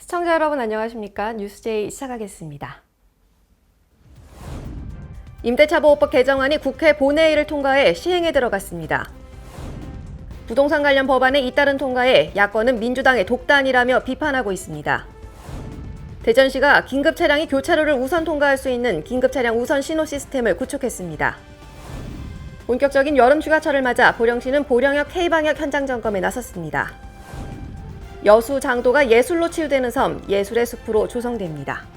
시청자 여러분 안녕하십니까? 뉴스제이 시작하겠습니다. 임대차보호법 개정안이 국회 본회의를 통과해 시행에 들어갔습니다. 부동산 관련 법안의 잇따른 통과에 야권은 민주당의 독단이라며 비판하고 있습니다. 대전시가 긴급 차량이 교차로를 우선 통과할 수 있는 긴급 차량 우선 신호 시스템을 구축했습니다. 본격적인 여름 휴가철을 맞아 보령시는 보령역 K방역 현장 점검에 나섰습니다. 여수 장도가 예술로 치유되는 섬, 예술의 숲으로 조성됩니다.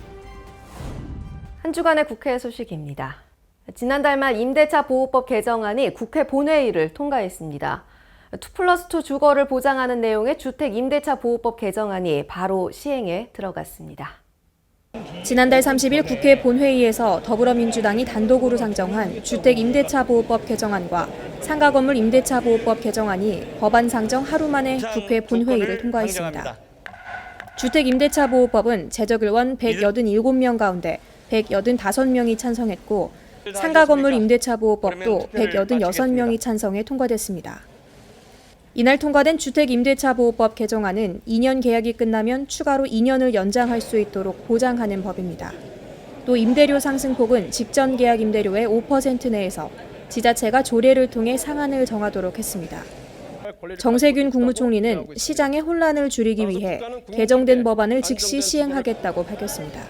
한 주간의 국회 소식입니다. 지난달 말 임대차 보호법 개정안이 국회 본회의를 통과했습니다. 2+2 주거를 보장하는 내용의 주택 임대차 보호법 개정안이 바로 시행에 들어갔습니다. 지난달 30일 국회 본회의에서 더불어민주당이 단독으로 상정한 주택 임대차 보호법 개정안과 상가 건물 임대차 보호법 개정안이 법안 상정 하루 만에 국회 본회의를 통과했습니다. 주택 임대차 보호법은 제적의원 187명 가운데 185명이 찬성했고 상가 건물 임대차 보호법도 186명이 찬성해 통과됐습니다. 이날 통과된 주택 임대차 보호법 개정안은 2년 계약이 끝나면 추가로 2년을 연장할 수 있도록 보장하는 법입니다. 또 임대료 상승폭은 직전 계약 임대료의 5% 내에서 지자체가 조례를 통해 상한을 정하도록 했습니다. 정세균 국무총리는 시장의 혼란을 줄이기 위해 개정된 법안을 즉시 시행하겠다고 밝혔습니다.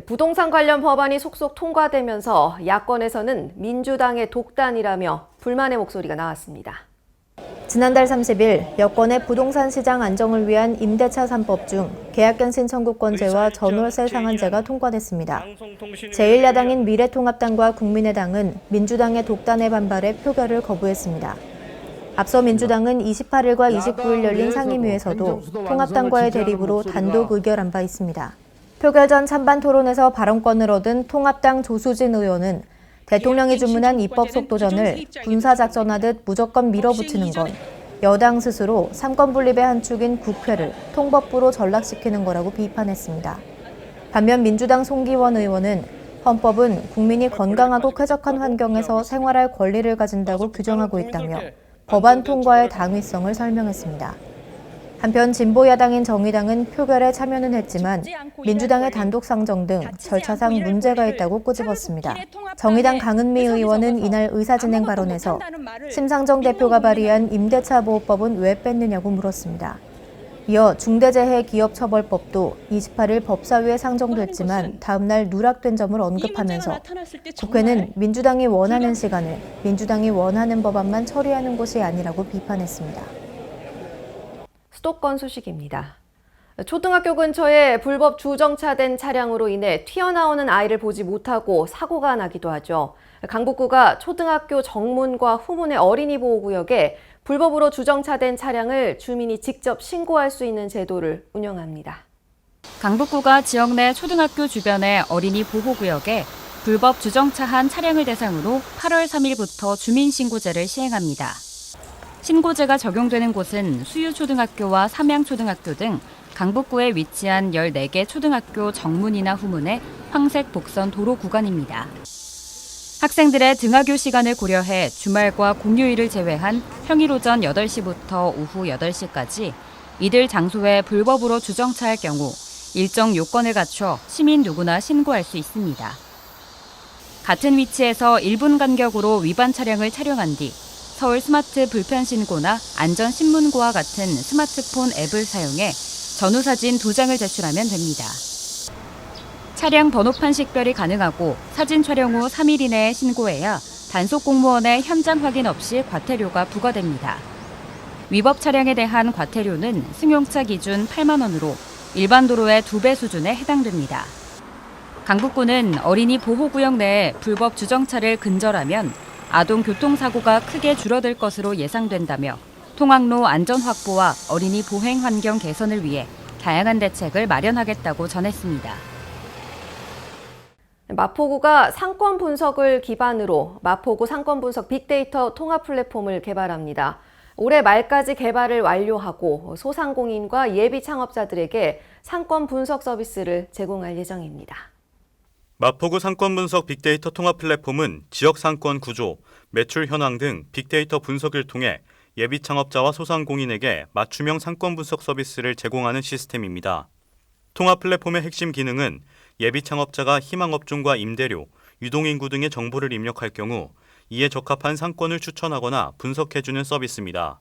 부동산 관련 법안이 속속 통과되면서 야권에서는 민주당의 독단이라며 불만의 목소리가 나왔습니다. 지난달 30일 여권의 부동산 시장 안정을 위한 임대차 3법 중 계약갱신 청구권제와 전월세 상한제가 통과됐습니다. 제1야당인 미래통합당과 국민의당은 민주당의 독단에 반발해 표결을 거부했습니다. 앞서 민주당은 28일과 29일 열린 상임위에서도 통합당과의 대립으로 단독 의결한 바 있습니다. 표결 전 찬반 토론에서 발언권을 얻은 통합당 조수진 의원은 대통령이 주문한 입법 속도전을 군사작전하듯 무조건 밀어붙이는 건 여당 스스로 삼권 분립의 한 축인 국회를 통법부로 전락시키는 거라고 비판했습니다. 반면 민주당 송기원 의원은 헌법은 국민이 건강하고 쾌적한 환경에서 생활할 권리를 가진다고 규정하고 있다며 법안 통과의 당위성을 설명했습니다. 한편 진보야당인 정의당은 표결에 참여는 했지만 민주당의 단독 상정 등 절차상 문제가 있다고 꼬집었습니다. 정의당 강은미 의원은 이날 의사진행 발언에서 심상정 대표가 발의한 임대차 보호법은 왜 뺐느냐고 물었습니다. 이어 중대재해기업처벌법도 28일 법사위에 상정됐지만 다음 날 누락된 점을 언급하면서 국회는 민주당이 원하는 시간에 민주당이 원하는 법안만 처리하는 곳이 아니라고 비판했습니다. 수도권 소식입니다. 초등학교 근처에 불법 주정차된 차량으로 인해 튀어나오는 아이를 보지 못하고 사고가 나기도 하죠. 강북구가 초등학교 정문과 후문의 어린이 보호구역에 불법으로 주정차된 차량을 주민이 직접 신고할 수 있는 제도를 운영합니다. 강북구가 지역 내 초등학교 주변의 어린이 보호구역에 불법 주정차한 차량을 대상으로 8월 3일부터 주민신고제를 시행합니다. 신고제가 적용되는 곳은 수유초등학교와 삼양초등학교 등 강북구에 위치한 14개 초등학교 정문이나 후문의 황색 복선 도로 구간입니다. 학생들의 등하교 시간을 고려해 주말과 공휴일을 제외한 평일 오전 8시부터 오후 8시까지 이들 장소에 불법으로 주정차할 경우 일정 요건을 갖춰 시민 누구나 신고할 수 있습니다. 같은 위치에서 1분 간격으로 위반 차량을 촬영한 뒤 서울 스마트 불편 신고나 안전신문고와 같은 스마트폰 앱을 사용해 전후사진 2장을 제출하면 됩니다. 차량 번호판 식별이 가능하고 사진 촬영 후 3일 이내에 신고해야 단속 공무원의 현장 확인 없이 과태료가 부과됩니다. 위법 차량에 대한 과태료는 승용차 기준 8만 원으로 일반 도로의 2배 수준에 해당됩니다. 강북구는 어린이 보호구역 내에 불법 주정차를 근절하면 아동 교통사고가 크게 줄어들 것으로 예상된다며 통학로 안전 확보와 어린이 보행 환경 개선을 위해 다양한 대책을 마련하겠다고 전했습니다. 마포구가 상권 분석을 기반으로 마포구 상권 분석 빅데이터 통합 플랫폼을 개발합니다. 올해 말까지 개발을 완료하고 소상공인과 예비 창업자들에게 상권 분석 서비스를 제공할 예정입니다. 마포구 상권 분석 빅데이터 통합 플랫폼은 지역 상권 구조, 매출 현황 등 빅데이터 분석을 통해 예비 창업자와 소상공인에게 맞춤형 상권 분석 서비스를 제공하는 시스템입니다. 통합 플랫폼의 핵심 기능은 예비 창업자가 희망 업종과 임대료, 유동인구 등의 정보를 입력할 경우 이에 적합한 상권을 추천하거나 분석해주는 서비스입니다.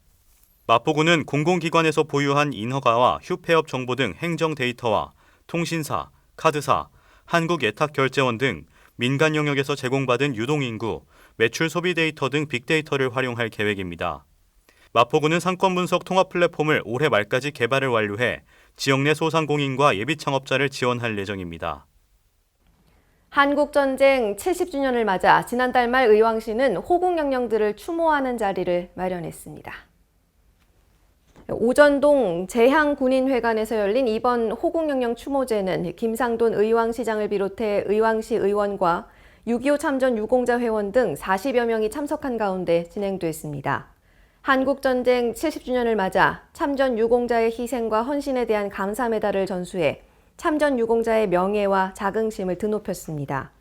마포구는 공공기관에서 보유한 인허가와 휴폐업 정보 등 행정 데이터와 통신사, 카드사, 한국예탁결제원 등 민간 영역에서 제공받은 유동인구, 매출 소비 데이터 등 빅데이터를 활용할 계획입니다. 마포구는 상권 분석 통합 플랫폼을 올해 말까지 개발을 완료해 지역 내 소상공인과 예비 창업자를 지원할 예정입니다. 한국전쟁 70주년을 맞아 지난달 말 의왕시는 호국영령들을 추모하는 자리를 마련했습니다. 오전동 재향군인회관에서 열린 이번 호국영령 추모제는 김상돈 의왕시장을 비롯해 의왕시 의원과 6.25 참전 유공자 회원 등 40여 명이 참석한 가운데 진행됐습니다. 한국전쟁 70주년을 맞아 참전 유공자의 희생과 헌신에 대한 감사 메달을 전수해 참전 유공자의 명예와 자긍심을 드높였습니다.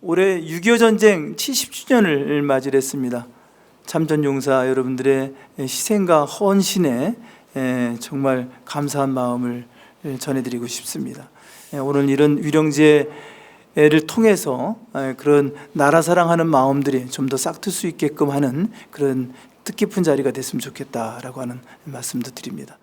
올해 6.25 전쟁 70주년을 맞이했습니다. 참전 용사 여러분들의 희생과 헌신에 정말 감사한 마음을 전해드리고 싶습니다. 오늘 이런 위령제를 통해서 그런 나라 사랑하는 마음들이 좀 더 싹틀 수 있게끔 하는 그런 뜻깊은 자리가 됐으면 좋겠다라고 하는 말씀도 드립니다.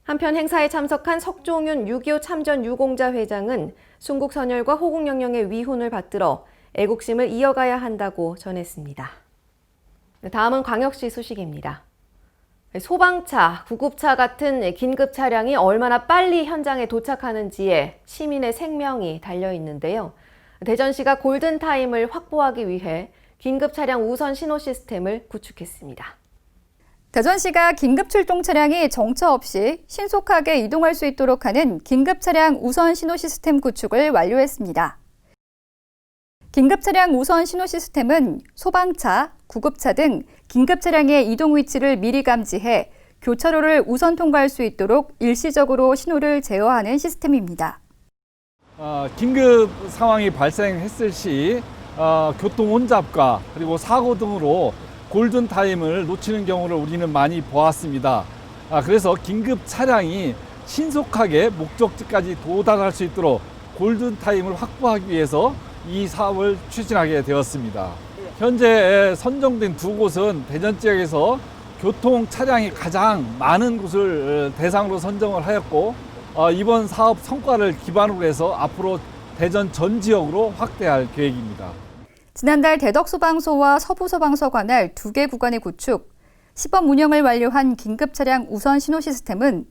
한편 행사에 참석한 석종윤 6.25 참전 유공자 회장은 순국선열과 호국영령의 위훈을 받들어 애국심을 이어가야 한다고 전했습니다. 다음은 광역시 소식입니다. 소방차, 구급차 같은 긴급 차량이 얼마나 빨리 현장에 도착하는지에 시민의 생명이 달려 있는데요. 대전시가 골든타임을 확보하기 위해 긴급 차량 우선 신호 시스템을 구축했습니다. 대전시가 긴급 출동 차량이 정차 없이 신속하게 이동할 수 있도록 하는 긴급 차량 우선 신호 시스템 구축을 완료했습니다. 긴급 차량 우선 신호 시스템은 소방차, 구급차 등 긴급 차량의 이동 위치를 미리 감지해 교차로를 우선 통과할 수 있도록 일시적으로 신호를 제어하는 시스템입니다. 긴급 상황이 발생했을 시 교통 혼잡과 그리고 사고 등으로 골든타임을 놓치는 경우를 우리는 많이 보았습니다. 그래서 긴급 차량이 신속하게 목적지까지 도달할 수 있도록 골든타임을 확보하기 위해서 이 사업을 추진하게 되었습니다. 현재 선정된 두 곳은 대전 지역에서 교통 차량이 가장 많은 곳을 대상으로 선정을 하였고 이번 사업 성과를 기반으로 해서 앞으로 대전 전 지역으로 확대할 계획입니다. 지난달 대덕소방서와 서부소방서 관할 2개 구간의 구축, 시범 운영을 완료한 긴급 차량 우선 신호 시스템은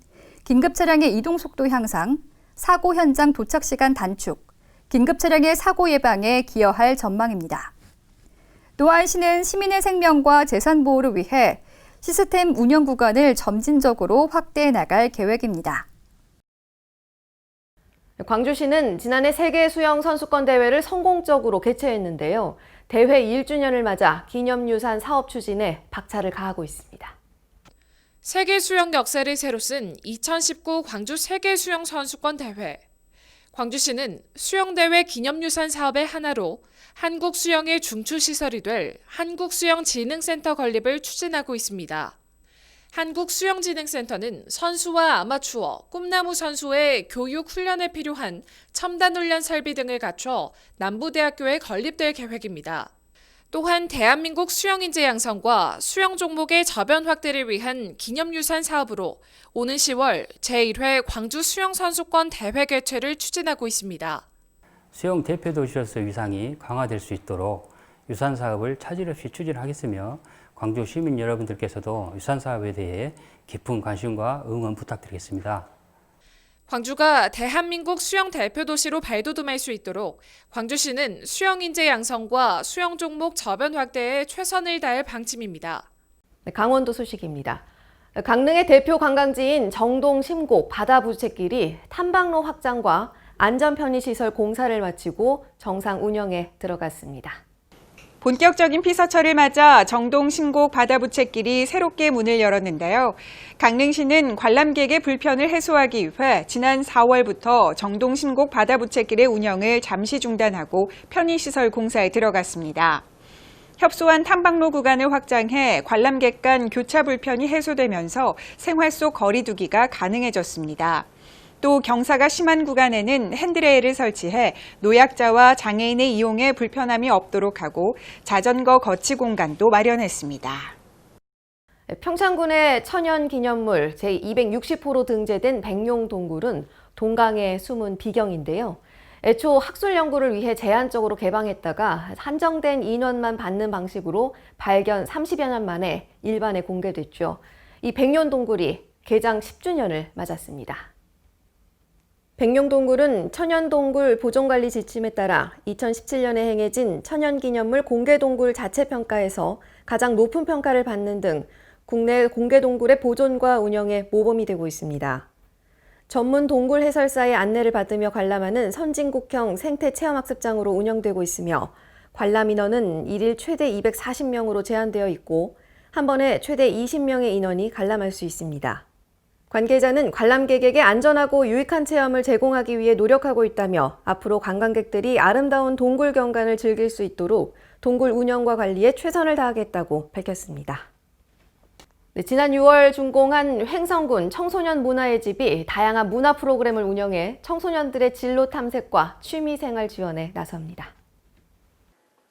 긴급 차량의 이동 속도 향상, 사고 현장 도착 시간 단축, 긴급 차량의 사고 예방에 기여할 전망입니다. 또한 시는 시민의 생명과 재산 보호를 위해 시스템 운영 구간을 점진적으로 확대해 나갈 계획입니다. 광주시는 지난해 세계 수영 선수권 대회를 성공적으로 개최했는데요. 대회 1주년을 맞아 기념유산 사업 추진에 박차를 가하고 있습니다. 세계 수영 역사를 새로 쓴 2019 광주 세계 수영 선수권 대회. 광주시는 수영대회 기념유산 사업의 하나로 한국 수영의 중추시설이 될 한국수영진흥센터 건립을 추진하고 있습니다. 한국수영진흥센터는 선수와 아마추어, 꿈나무 선수의 교육 훈련에 필요한 첨단 훈련 설비 등을 갖춰 남부대학교에 건립될 계획입니다. 또한 대한민국 수영인재 양성과 수영 종목의 저변 확대를 위한 기념유산 사업으로 오는 10월 제1회 광주 수영선수권 대회 개최를 추진하고 있습니다. 수영 대표도시로서 위상이 강화될 수 있도록 유산 사업을 차질 없이 추진하겠으며 광주 시민 여러분들께서도 유산 사업에 대해 깊은 관심과 응원 부탁드리겠습니다. 광주가 대한민국 수영 대표도시로 발돋움할 수 있도록 광주시는 수영인재 양성과 수영 종목 저변 확대에 최선을 다할 방침입니다. 강원도 소식입니다. 강릉의 대표 관광지인 정동 심곡 바다부채길이 탐방로 확장과 안전 편의시설 공사를 마치고 정상 운영에 들어갔습니다. 본격적인 피서철을 맞아 정동 신곡 바다부채길이 새롭게 문을 열었는데요. 강릉시는 관람객의 불편을 해소하기 위해 지난 4월부터 정동 신곡 바다부채길의 운영을 잠시 중단하고 편의시설 공사에 들어갔습니다. 협소한 탐방로 구간을 확장해 관람객 간 교차 불편이 해소되면서 생활 속 거리 두기가 가능해졌습니다. 또 경사가 심한 구간에는 핸드레일을 설치해 노약자와 장애인의 이용에 불편함이 없도록 하고 자전거 거치 공간도 마련했습니다. 평창군의 천연기념물 제260호로 등재된 백룡동굴은 동강의 숨은 비경인데요. 애초 학술 연구를 위해 제한적으로 개방했다가 한정된 인원만 받는 방식으로 발견 30여 년 만에 일반에 공개됐죠. 이 백룡동굴이 개장 10주년을 맞았습니다. 백룡동굴은 천연동굴 보존관리 지침에 따라 2017년에 행해진 천연기념물 공개동굴 자체평가에서 가장 높은 평가를 받는 등 국내 공개동굴의 보존과 운영에 모범이 되고 있습니다. 전문 동굴 해설사의 안내를 받으며 관람하는 선진국형 생태체험학습장으로 운영되고 있으며 관람 인원은 일일 최대 240명으로 제한되어 있고 한 번에 최대 20명의 인원이 관람할 수 있습니다. 관계자는 관람객에게 안전하고 유익한 체험을 제공하기 위해 노력하고 있다며 앞으로 관광객들이 아름다운 동굴 경관을 즐길 수 있도록 동굴 운영과 관리에 최선을 다하겠다고 밝혔습니다. 지난 6월 준공한 횡성군 청소년 문화의 집이 다양한 문화 프로그램을 운영해 청소년들의 진로 탐색과 취미생활 지원에 나섭니다.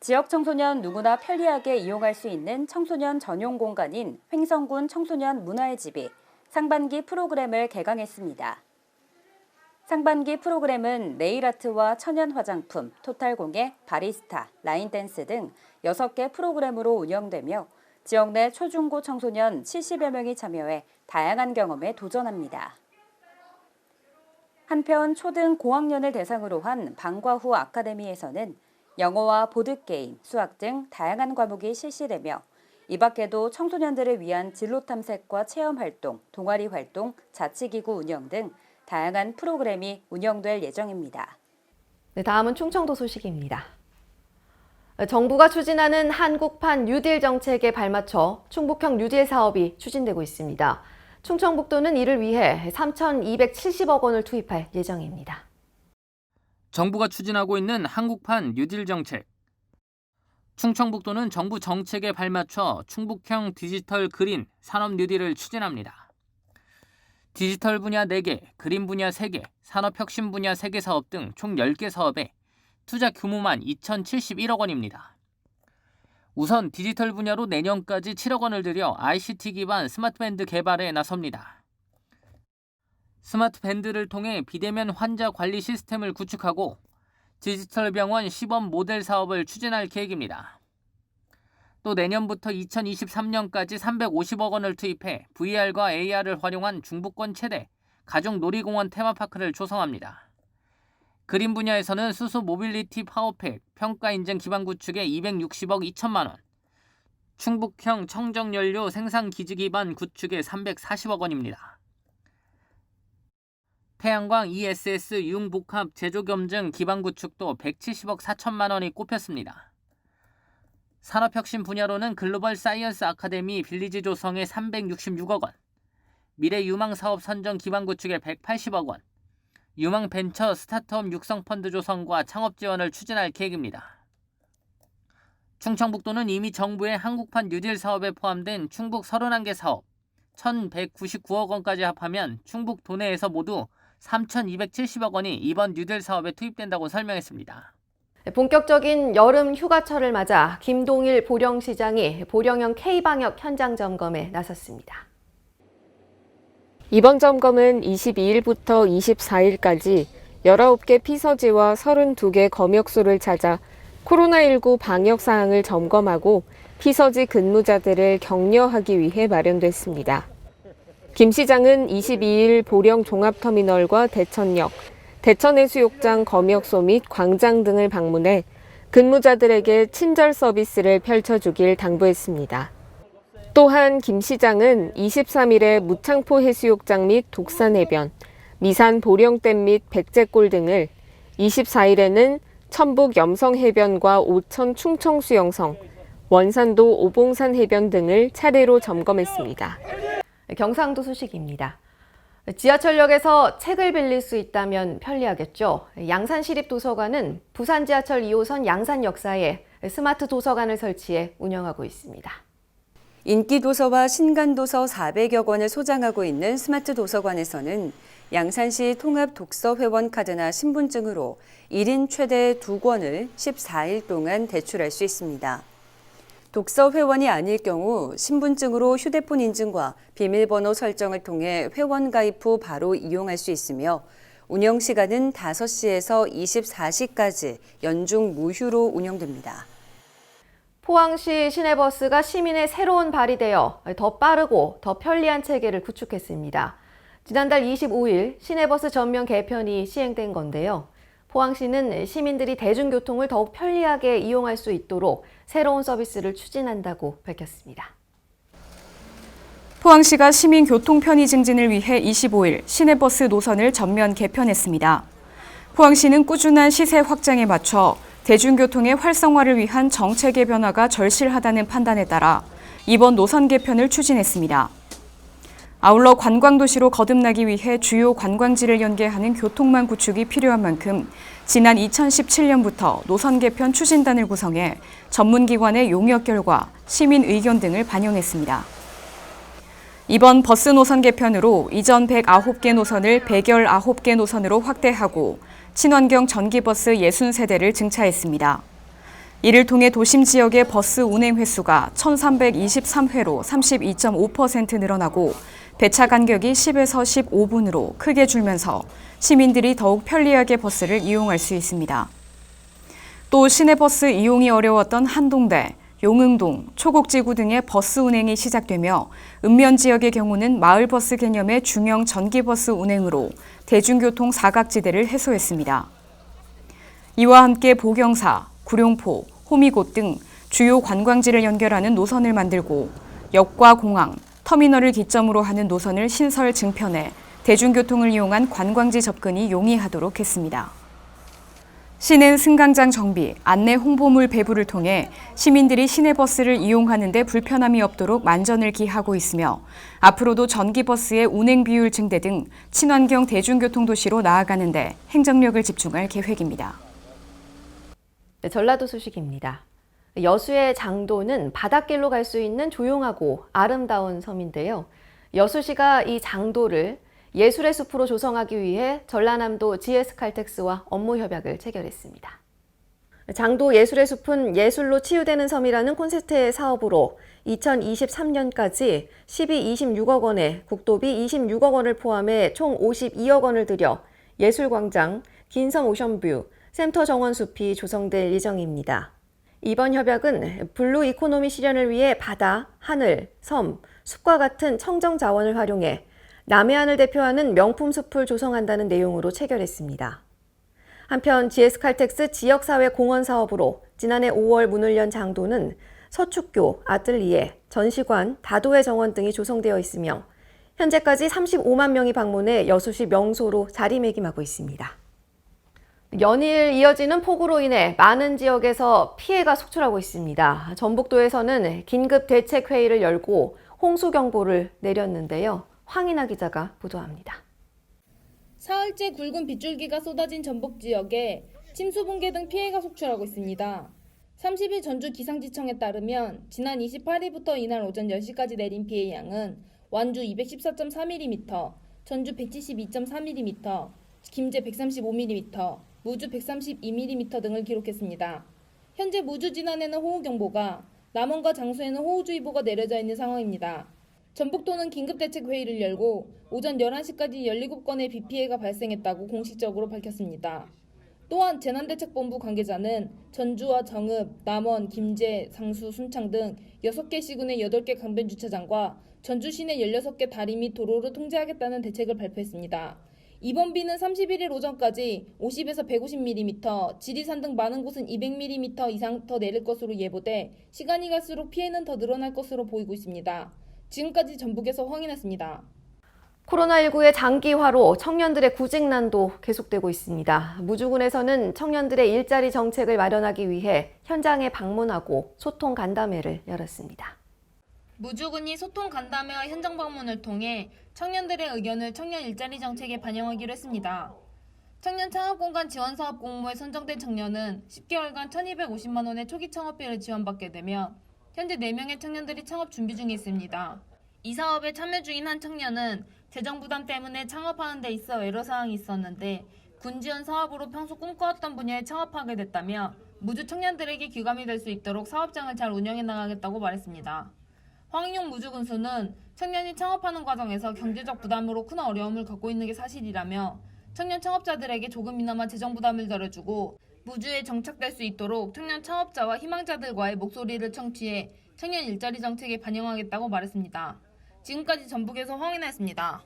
지역 청소년 누구나 편리하게 이용할 수 있는 청소년 전용 공간인 횡성군 청소년 문화의 집이 상반기 프로그램을 개강했습니다. 상반기 프로그램은 네일아트와 천연 화장품, 토탈공예, 바리스타, 라인댄스 등 6개 프로그램으로 운영되며 지역 내 초중고 청소년 70여 명이 참여해 다양한 경험에 도전합니다. 한편 초등 고학년을 대상으로 한 방과후 아카데미에서는 영어와 보드게임, 수학 등 다양한 과목이 실시되며 이 밖에도 청소년들을 위한 진로 탐색과 체험 활동, 동아리 활동, 자치기구 운영 등 다양한 프로그램이 운영될 예정입니다. 네, 다음은 충청도 소식입니다. 정부가 추진하는 한국판 뉴딜 정책에 발맞춰 충북형 뉴딜 사업이 추진되고 있습니다. 충청북도는 이를 위해 3,270억 원을 투입할 예정입니다. 정부가 추진하고 있는 한국판 뉴딜 정책. 충청북도는 정부 정책에 발맞춰 충북형 디지털 그린 산업 뉴딜을 추진합니다. 디지털 분야 4개, 그린 분야 3개, 산업혁신 분야 3개 사업 등 총 10개 사업에 투자 규모만 2,071억 원입니다. 우선 디지털 분야로 내년까지 7억 원을 들여 ICT 기반 스마트밴드 개발에 나섭니다. 스마트밴드를 통해 비대면 환자 관리 시스템을 구축하고 디지털 병원 시범 모델 사업을 추진할 계획입니다. 또 내년부터 2023년까지 350억 원을 투입해 VR과 AR을 활용한 중부권 최대 가족 놀이공원 테마파크를 조성합니다. 그린 분야에서는 수소 모빌리티 파워팩 평가 인증 기반 구축에 260억 2천만 원, 충북형 청정연료 생산 기지 기반 구축에 340억 원입니다. 태양광 ESS 융복합 제조겸증 기반 구축도 170억 4천만 원이 꼽혔습니다. 산업혁신 분야로는 글로벌 사이언스 아카데미 빌리지 조성에 366억 원, 미래 유망 사업 선정 기반 구축에 180억 원, 유망 벤처 스타트업 육성 펀드 조성과 창업 지원을 추진할 계획입니다. 충청북도는 이미 정부의 한국판 뉴딜 사업에 포함된 충북 31개 사업 1,199억 원까지 합하면 충북 도내에서 모두 3,270억 원이 이번 뉴딜 사업에 투입된다고 설명했습니다. 본격적인 여름 휴가철을 맞아 김동일 보령시장이 보령형 K방역 현장 점검에 나섰습니다. 이번 점검은 22일부터 24일까지 19개 피서지와 32개 검역소를 찾아 코로나19 방역 사항을 점검하고 피서지 근무자들을 격려하기 위해 마련됐습니다. 김 시장은 22일 보령 종합터미널과 대천역, 대천해수욕장 검역소 및 광장 등을 방문해 근무자들에게 친절 서비스를 펼쳐주길 당부했습니다. 또한 김 시장은 23일에 무창포 해수욕장 및 독산해변, 미산 보령댐 및 백제골 등을, 24일에는 천북 염성해변과 오천 충청수영성, 원산도 오봉산 해변 등을 차례로 점검했습니다. 경상도 소식입니다. 지하철역에서 책을 빌릴 수 있다면 편리하겠죠. 양산시립도서관은 부산 지하철 2호선 양산 역사에 스마트 도서관을 설치해 운영하고 있습니다. 인기 도서와 신간 도서 400여 권을 소장하고 있는 스마트 도서관에서는 양산시 통합 독서 회원 카드나 신분증으로 1인 최대 2권을 14일 동안 대출할 수 있습니다. 독서 회원이 아닐 경우 신분증으로 휴대폰 인증과 비밀번호 설정을 통해 회원 가입 후 바로 이용할 수 있으며 운영 시간은 5시에서 24시까지 연중 무휴로 운영됩니다. 포항시 시내버스가 시민의 새로운 발이 되어 더 빠르고 더 편리한 체계를 구축했습니다. 지난달 25일 시내버스 전면 개편이 시행된 건데요. 포항시는 시민들이 대중교통을 더욱 편리하게 이용할 수 있도록 새로운 서비스를 추진한다고 밝혔습니다. 포항시가 시민 교통 편의 증진을 위해 25일 시내버스 노선을 전면 개편했습니다. 포항시는 꾸준한 시세 확장에 맞춰 대중교통의 활성화를 위한 정책의 변화가 절실하다는 판단에 따라 이번 노선 개편을 추진했습니다. 아울러 관광도시로 거듭나기 위해 주요 관광지를 연계하는 교통망 구축이 필요한 만큼 지난 2017년부터 노선 개편 추진단을 구성해 전문기관의 용역 결과, 시민 의견 등을 반영했습니다. 이번 버스 노선 개편으로 이전 109개 노선을 119개 노선으로 확대하고 친환경 전기버스 60세대를 증차했습니다. 이를 통해 도심 지역의 버스 운행 횟수가 1,323회로 32.5% 늘어나고 배차 간격이 10에서 15분으로 크게 줄면서 시민들이 더욱 편리하게 버스를 이용할 수 있습니다. 또 시내버스 이용이 어려웠던 한동대, 용흥동, 초곡지구 등의 버스 운행이 시작되며 읍면 지역의 경우는 마을버스 개념의 중형 전기버스 운행으로 대중교통 사각지대를 해소했습니다. 이와 함께 보경사, 구룡포, 호미곶 등 주요 관광지를 연결하는 노선을 만들고 역과 공항, 터미널을 기점으로 하는 노선을 신설 증편해 대중교통을 이용한 관광지 접근이 용이하도록 했습니다. 시는 승강장 정비, 안내 홍보물 배부를 통해 시민들이 시내버스를 이용하는 데 불편함이 없도록 만전을 기하고 있으며 앞으로도 전기버스의 운행 비율 증대 등 친환경 대중교통 도시로 나아가는 데 행정력을 집중할 계획입니다. 네, 전라도 소식입니다. 여수의 장도는 바닷길로 갈 수 있는 조용하고 아름다운 섬인데요. 여수시가 이 장도를 예술의 숲으로 조성하기 위해 전라남도 GS칼텍스와 업무 협약을 체결했습니다. 장도 예술의 숲은 예술로 치유되는 섬이라는 콘셉트의 사업으로 2023년까지 12-26억 원의 국도비 26억 원을 포함해 총 52억 원을 들여 예술광장, 긴섬 오션뷰, 센터 정원숲이 조성될 예정입니다. 이번 협약은 블루 이코노미 실현을 위해 바다, 하늘, 섬, 숲과 같은 청정 자원을 활용해 남해안을 대표하는 명품 숲을 조성한다는 내용으로 체결했습니다. 한편 GS칼텍스 지역사회 공헌 사업으로 지난해 5월 문을 연 장도는 서축교, 아뜰리에, 전시관, 다도해 정원 등이 조성되어 있으며 현재까지 35만 명이 방문해 여수시 명소로 자리매김하고 있습니다. 연일 이어지는 폭우로 인해 많은 지역에서 피해가 속출하고 있습니다. 전북도에서는 긴급 대책회의를 열고 홍수경보를 내렸는데요. 황인아 기자가 보도합니다. 사흘째 굵은 빗줄기가 쏟아진 전북 지역에 침수 붕괴 등 피해가 속출하고 있습니다. 30일 전주기상지청에 따르면 지난 28일부터 이날 오전 10시까지 내린 피해 양은 완주 214.4mm, 전주 172.4mm, 김제 135mm, 무주 132mm 등을 기록했습니다. 현재 무주 진안에는 호우경보가, 남원과 장수에는 호우주의보가 내려져 있는 상황입니다. 전북도는 긴급대책회의를 열고 오전 11시까지 17건의 비 피해가 발생했다고 공식적으로 밝혔습니다. 또한 재난대책본부 관계자는 전주와 정읍, 남원, 김제, 상수, 순창 등 6개 시군의 8개 강변주차장과 전주 시내 16개 다리 및 도로를 통제하겠다는 대책을 발표했습니다. 이번 비는 31일 오전까지 50에서 150mm, 지리산 등 많은 곳은 200mm 이상 더 내릴 것으로 예보돼 시간이 갈수록 피해는 더 늘어날 것으로 보이고 있습니다. 지금까지 전북에서 황인아였습니다. 코로나19의 장기화로 청년들의 구직난도 계속되고 있습니다. 무주군에서는 청년들의 일자리 정책을 마련하기 위해 현장에 방문하고 소통 간담회를 열었습니다. 무주군이 소통 간담회와 현장 방문을 통해 청년들의 의견을 청년 일자리 정책에 반영하기로 했습니다. 청년 창업공간 지원사업 공모에 선정된 청년은 10개월간 1,250만 원의 초기 창업비를 지원받게 되며 현재 4명의 청년들이 창업 준비 중에 있습니다. 이 사업에 참여 중인 한 청년은 재정 부담 때문에 창업하는 데 있어 애로사항이 있었는데 군 지원 사업으로 평소 꿈꿔왔던 분야에 창업하게 됐다며 무주 청년들에게 귀감이 될 수 있도록 사업장을 잘 운영해 나가겠다고 말했습니다. 황인용 무주군수는 청년이 창업하는 과정에서 경제적 부담으로 큰 어려움을 겪고 있는 게 사실이라며 청년 창업자들에게 조금이나마 재정 부담을 덜어주고 무주에 정착될 수 있도록 청년 창업자와 희망자들과의 목소리를 청취해 청년 일자리 정책에 반영하겠다고 말했습니다. 지금까지 전북에서 황인아였습니다.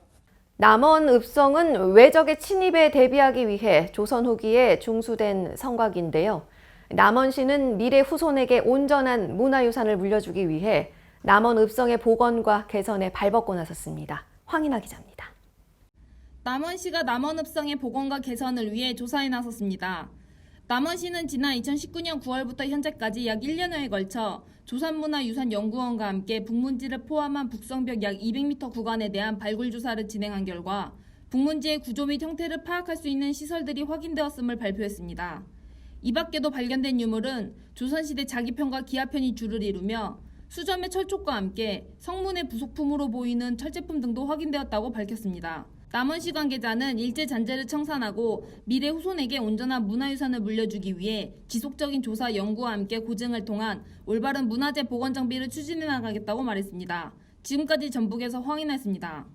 남원읍성은 외적의 침입에 대비하기 위해 조선 후기에 중수된 성곽인데요. 남원시는 미래 후손에게 온전한 문화유산을 물려주기 위해 남원읍성의 복원과 개선에 발벗고 나섰습니다. 황인아 기자입니다. 남원시가 남원읍성의 복원과 개선을 위해 조사에 나섰습니다. 남원시는 지난 2019년 9월부터 현재까지 약 1년여에 걸쳐 조선문화유산연구원과 함께 북문지를 포함한 북성벽 약 200m 구간에 대한 발굴조사를 진행한 결과 북문지의 구조 및 형태를 파악할 수 있는 시설들이 확인되었음을 발표했습니다. 이 밖에도 발견된 유물은 조선시대 자기편과 기하편이 주를 이루며 수점의 철촉과 함께 성문의 부속품으로 보이는 철제품 등도 확인되었다고 밝혔습니다. 남원시 관계자는 일제 잔재를 청산하고 미래 후손에게 온전한 문화유산을 물려주기 위해 지속적인 조사 연구와 함께 고증을 통한 올바른 문화재 복원 장비를 추진해 나가겠다고 말했습니다. 지금까지 전북에서 황인아였습니다.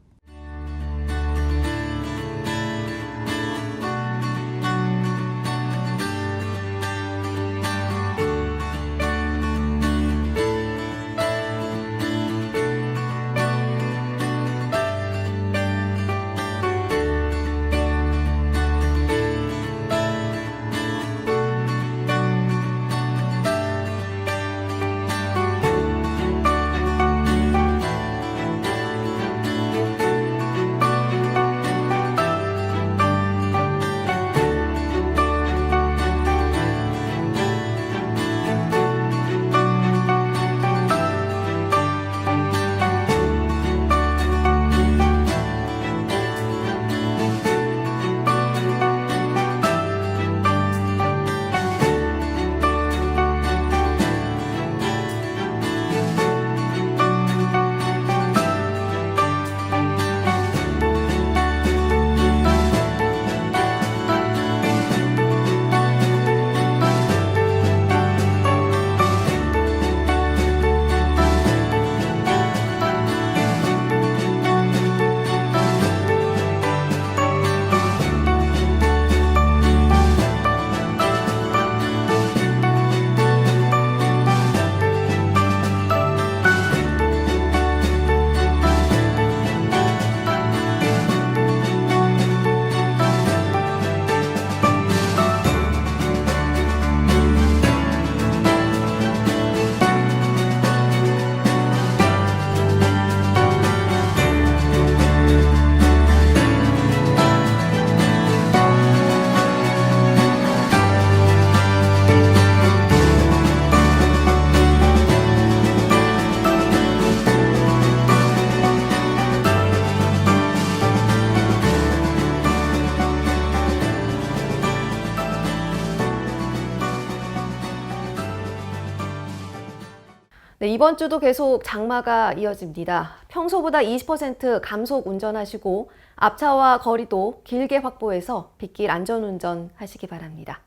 네, 이번 주도 계속 장마가 이어집니다. 평소보다 20% 감속 운전하시고 앞차와 거리도 길게 확보해서 빗길 안전운전 하시기 바랍니다.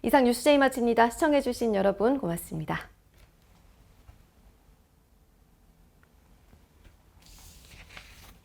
이상 뉴스제이 마칩니다. 시청해주신 여러분 고맙습니다.